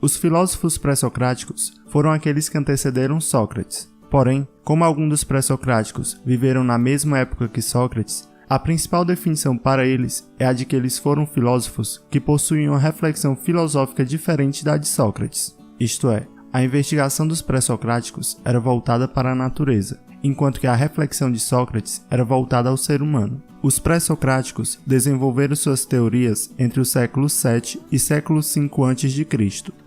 Os filósofos pré-socráticos foram aqueles que antecederam Sócrates. Porém, como alguns dos pré-socráticos viveram na mesma época que Sócrates, a principal definição para eles é a de que eles foram filósofos que possuíam uma reflexão filosófica diferente da de Sócrates. Isto é, a investigação dos pré-socráticos era voltada para a natureza, enquanto que a reflexão de Sócrates era voltada ao ser humano. Os pré-socráticos desenvolveram suas teorias entre o século VII e século V a.C.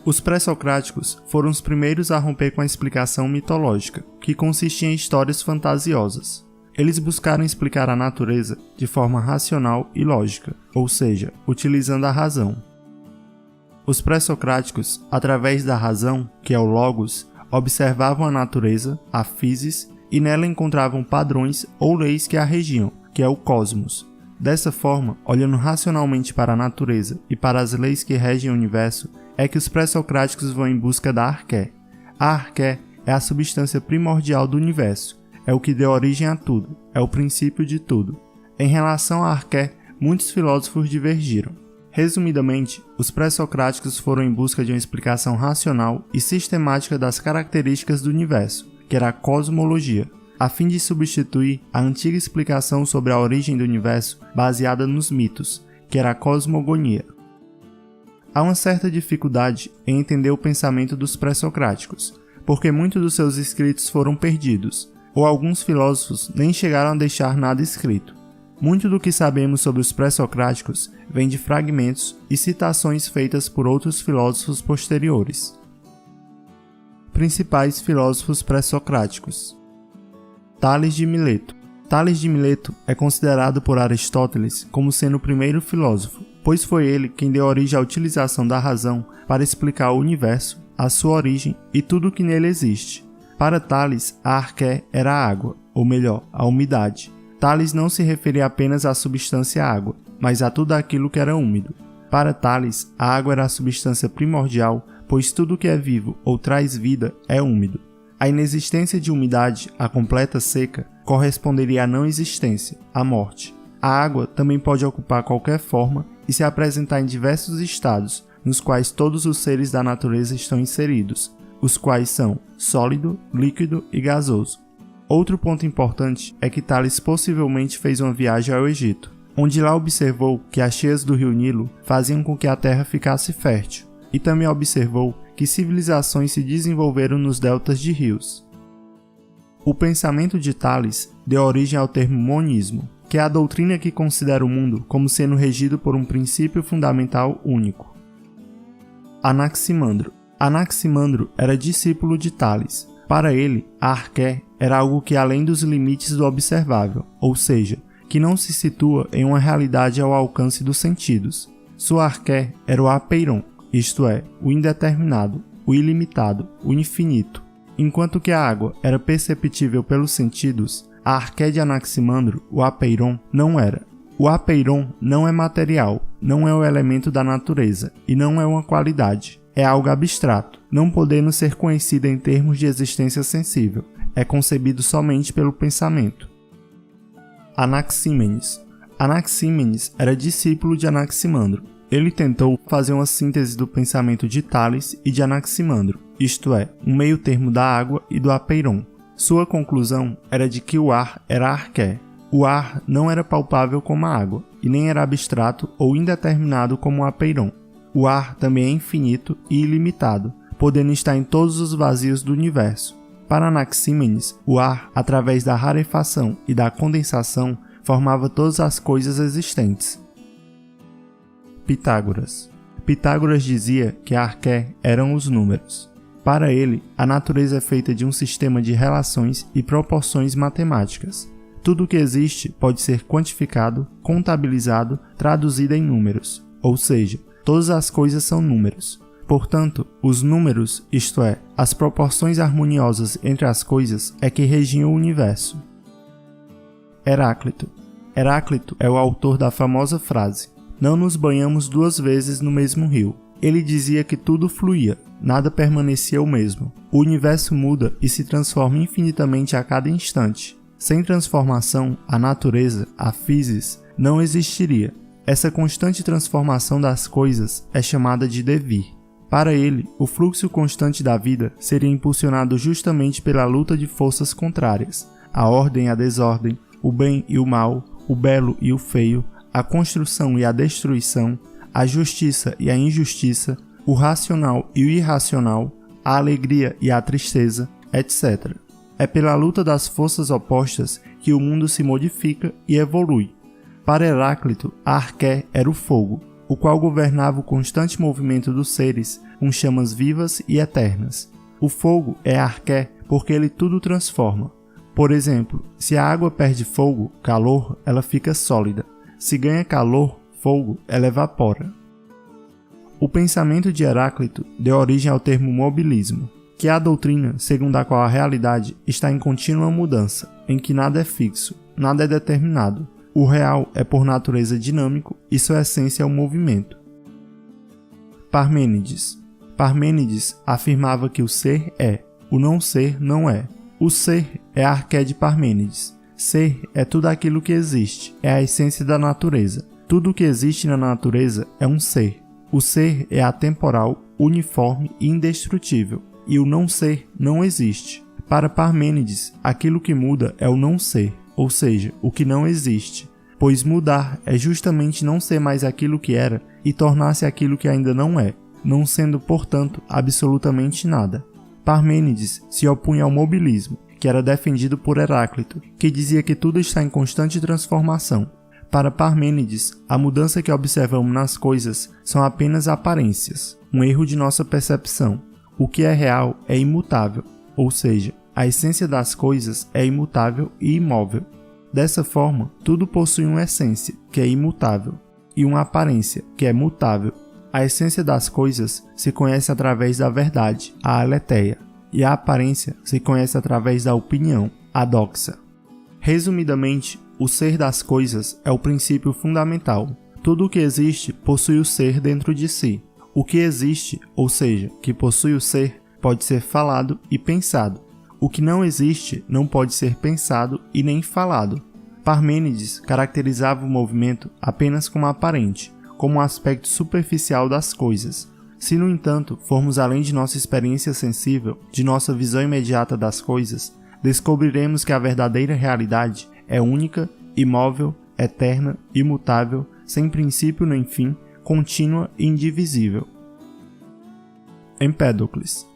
Os pré-socráticos foram os primeiros a romper com a explicação mitológica, que consistia em histórias fantasiosas. Eles buscaram explicar a natureza de forma racional e lógica, ou seja, utilizando a razão. Os pré-socráticos, através da razão, que é o logos, observavam a natureza, a physis, e nela encontravam padrões ou leis que a regiam, que é o cosmos. Dessa forma, olhando racionalmente para a natureza e para as leis que regem o universo, é que os pré-socráticos vão em busca da arqué. A arqué é a substância primordial do universo, é o que deu origem a tudo, é o princípio de tudo. Em relação à arqué, muitos filósofos divergiram. Resumidamente, os pré-socráticos foram em busca de uma explicação racional e sistemática das características do universo, que era a cosmologia, a fim de substituir a antiga explicação sobre a origem do universo baseada nos mitos, que era a cosmogonia. Há uma certa dificuldade em entender o pensamento dos pré-socráticos, porque muitos dos seus escritos foram perdidos, ou alguns filósofos nem chegaram a deixar nada escrito. Muito do que sabemos sobre os pré-socráticos vem de fragmentos e citações feitas por outros filósofos posteriores. Principais filósofos pré-socráticos: Tales de Mileto. Tales de Mileto é considerado por Aristóteles como sendo o primeiro filósofo, pois foi ele quem deu origem à utilização da razão para explicar o universo, a sua origem e tudo o que nele existe. Para Tales, a arqué era a água, ou melhor, a umidade. Tales não se referia apenas à substância água, mas a tudo aquilo que era úmido. Para Tales, a água era a substância primordial, pois tudo que é vivo ou traz vida é úmido. A inexistência de umidade, a completa seca, corresponderia à não existência, à morte. A água também pode ocupar qualquer forma e se apresentar em diversos estados, nos quais todos os seres da natureza estão inseridos, os quais são sólido, líquido e gasoso. Outro ponto importante é que Tales possivelmente fez uma viagem ao Egito, onde lá observou que as cheias do rio Nilo faziam com que a terra ficasse fértil, e também observou que civilizações se desenvolveram nos deltas de rios. O pensamento de Tales deu origem ao termo monismo, que é a doutrina que considera o mundo como sendo regido por um princípio fundamental único. Anaximandro. Anaximandro era discípulo de Tales. Para ele, a arqué era algo que além dos limites do observável, ou seja, que não se situa em uma realidade ao alcance dos sentidos. Sua arqué era o apeiron, isto é, o indeterminado, o ilimitado, o infinito. Enquanto que a água era perceptível pelos sentidos, a arqué de Anaximandro, o apeiron, não era. O apeiron não é material, não é o elemento da natureza e não é uma qualidade. É algo abstrato, não podendo ser conhecido em termos de existência sensível. É concebido somente pelo pensamento. Anaxímenes. Anaxímenes era discípulo de Anaximandro. Ele tentou fazer uma síntese do pensamento de Tales e de Anaximandro, isto é, um meio termo da água e do apeiron. Sua conclusão era de que o ar era a arqué. O ar não era palpável como a água, e nem era abstrato ou indeterminado como o apeiron. O ar também é infinito e ilimitado, podendo estar em todos os vazios do universo. Para Anaxímenes, o ar, através da rarefação e da condensação, formava todas as coisas existentes. Pitágoras. Pitágoras dizia que a arqué eram os números. Para ele, a natureza é feita de um sistema de relações e proporções matemáticas. Tudo o que existe pode ser quantificado, contabilizado, traduzido em números, ou seja, todas as coisas são números. Portanto, os números, isto é, as proporções harmoniosas entre as coisas, é que regiam o universo. Heráclito. Heráclito é o autor da famosa frase: "Não nos banhamos duas vezes no mesmo rio." Ele dizia que tudo fluía, nada permanecia o mesmo. O universo muda e se transforma infinitamente a cada instante. Sem transformação, a natureza, a physis, não existiria. Essa constante transformação das coisas é chamada de devir. Para ele, o fluxo constante da vida seria impulsionado justamente pela luta de forças contrárias, a ordem e a desordem, o bem e o mal, o belo e o feio, a construção e a destruição, a justiça e a injustiça, o racional e o irracional, a alegria e a tristeza, etc. É pela luta das forças opostas que o mundo se modifica e evolui. Para Heráclito, a arqué era o fogo, o qual governava o constante movimento dos seres com chamas vivas e eternas. O fogo é arqué porque ele tudo transforma. Por exemplo, se a água perde fogo, calor, ela fica sólida. Se ganha calor, fogo, ela evapora. O pensamento de Heráclito deu origem ao termo mobilismo, que é a doutrina segundo a qual a realidade está em contínua mudança, em que nada é fixo, nada é determinado. O real é por natureza dinâmico e sua essência é o movimento. Parmênides afirmava que o ser é, o não ser não é. O ser é a arqué de Parmênides. Ser é tudo aquilo que existe, é a essência da natureza. Tudo o que existe na natureza é um ser. O ser é atemporal, uniforme e indestrutível, e o não ser não existe. Para Parmênides, aquilo que muda é o não ser, ou seja, o que não existe, pois mudar é justamente não ser mais aquilo que era e tornar-se aquilo que ainda não é, não sendo, portanto, absolutamente nada. Parmênides se opunha ao mobilismo, que era defendido por Heráclito, que dizia que tudo está em constante transformação. Para Parmênides, a mudança que observamos nas coisas são apenas aparências, um erro de nossa percepção. O que é real é imutável, ou seja, a essência das coisas é imutável e imóvel. Dessa forma, tudo possui uma essência, que é imutável, e uma aparência, que é mutável. A essência das coisas se conhece através da verdade, a aletheia, e a aparência se conhece através da opinião, a doxa. Resumidamente, o ser das coisas é o princípio fundamental. Tudo o que existe possui o ser dentro de si. O que existe, ou seja, que possui o ser, pode ser falado e pensado. O que não existe não pode ser pensado e nem falado. Parmênides caracterizava o movimento apenas como aparente, como um aspecto superficial das coisas. Se, no entanto, formos além de nossa experiência sensível, de nossa visão imediata das coisas, descobriremos que a verdadeira realidade é única, imóvel, eterna, imutável, sem princípio nem fim, contínua e indivisível. Empédocles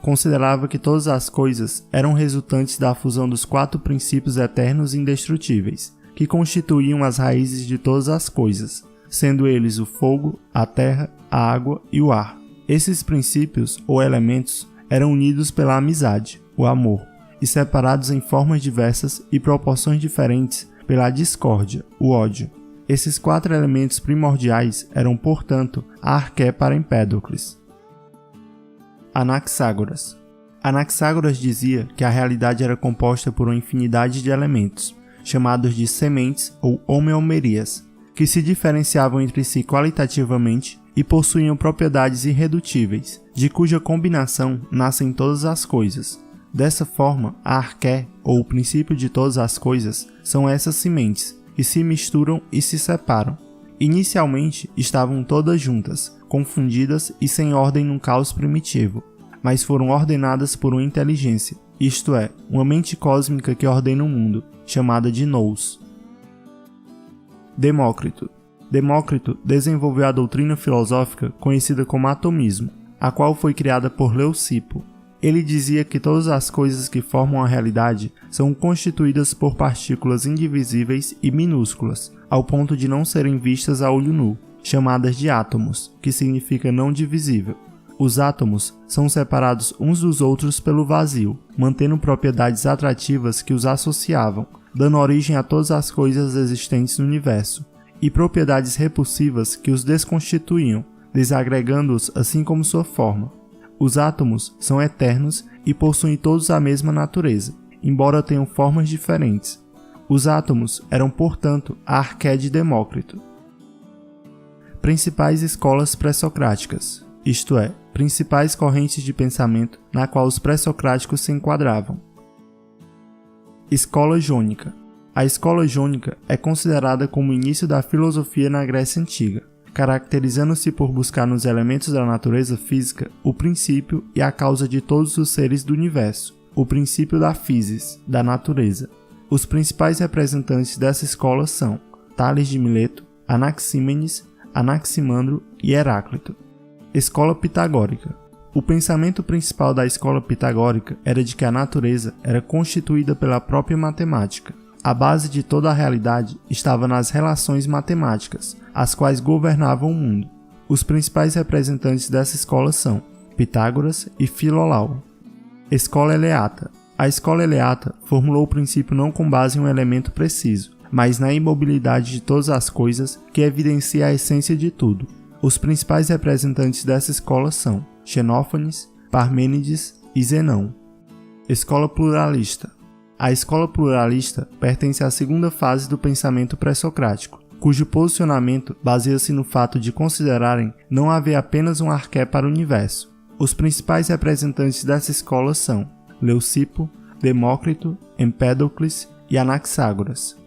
considerava que todas as coisas eram resultantes da fusão dos 4 princípios eternos e indestrutíveis, que constituíam as raízes de todas as coisas, sendo eles o fogo, a terra, a água e o ar. Esses princípios, ou elementos, eram unidos pela amizade, o amor, e separados em formas diversas e proporções diferentes pela discórdia, o ódio. Esses 4 elementos primordiais eram, portanto, a arqué para Empédocles. Anaxágoras dizia que a realidade era composta por uma infinidade de elementos, chamados de sementes ou homeomerias, que se diferenciavam entre si qualitativamente e possuíam propriedades irredutíveis, de cuja combinação nascem todas as coisas. Dessa forma, a arqué, ou o princípio de todas as coisas, são essas sementes, que se misturam e se separam. Inicialmente estavam todas juntas, confundidas e sem ordem num caos primitivo, mas foram ordenadas por uma inteligência, isto é, uma mente cósmica que ordena o mundo, chamada de Nous. Demócrito desenvolveu a doutrina filosófica conhecida como atomismo, a qual foi criada por Leucipo. Ele dizia que todas as coisas que formam a realidade são constituídas por partículas indivisíveis e minúsculas, ao ponto de não serem vistas a olho nu, chamadas de átomos, que significa não divisível. Os átomos são separados uns dos outros pelo vazio, mantendo propriedades atrativas que os associavam, dando origem a todas as coisas existentes no universo, e propriedades repulsivas que os desconstituíam, desagregando-os assim como sua forma. Os átomos são eternos e possuem todos a mesma natureza, embora tenham formas diferentes. Os átomos eram, portanto, a arqué de Demócrito. Principais escolas pré-socráticas, isto é, principais correntes de pensamento na qual os pré-socráticos se enquadravam. Escola jônica. A escola jônica é considerada como o início da filosofia na Grécia Antiga, caracterizando-se por buscar nos elementos da natureza física o princípio e a causa de todos os seres do universo, o princípio da physis, da natureza. Os principais representantes dessa escola são Tales de Mileto, Anaxímenes, Anaximandro e Heráclito. Escola pitagórica. O pensamento principal da escola pitagórica era de que a natureza era constituída pela própria matemática. A base de toda a realidade estava nas relações matemáticas, as quais governavam o mundo. Os principais representantes dessa escola são Pitágoras e Filolau. Escola eleata. A escola eleata formulou o princípio não com base em um elemento preciso, mas na imobilidade de todas as coisas que evidencia a essência de tudo. Os principais representantes dessa escola são Xenófanes, Parmênides e Zenão. Escola pluralista. A escola pluralista pertence à segunda fase do pensamento pré-socrático, cujo posicionamento baseia-se no fato de considerarem não haver apenas um arqué para o universo. Os principais representantes dessa escola são Leucipo, Demócrito, Empédocles e Anaxágoras.